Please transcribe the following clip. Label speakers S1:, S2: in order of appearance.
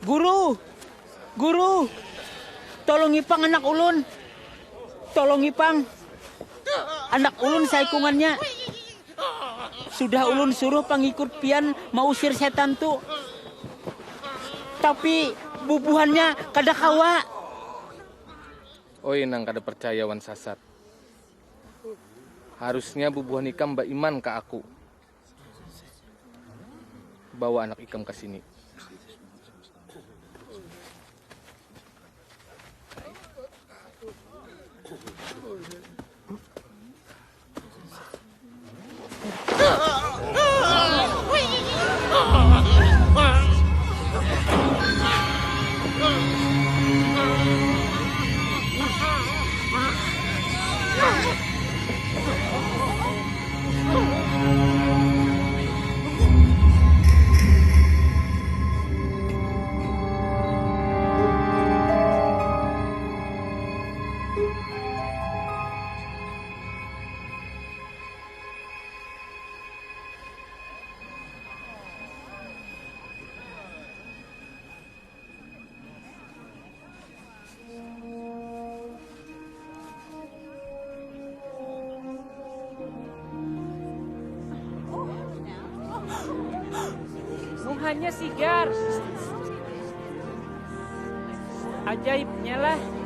S1: Guru, guru, tolong ipang anak ulun. Tolong ipang. Anak ulun saikungannya. Sudah ulun suruh pengikut pian mau usir setan tuh. Tapi bubuhannya kada kawa.
S2: Oi nang kada percaya wan sasat. Harusnya bubuhan ikam mbak iman ke aku. Bawa anak ikam ke sini.
S3: Nuhannya sigar. Ajaibnya lah.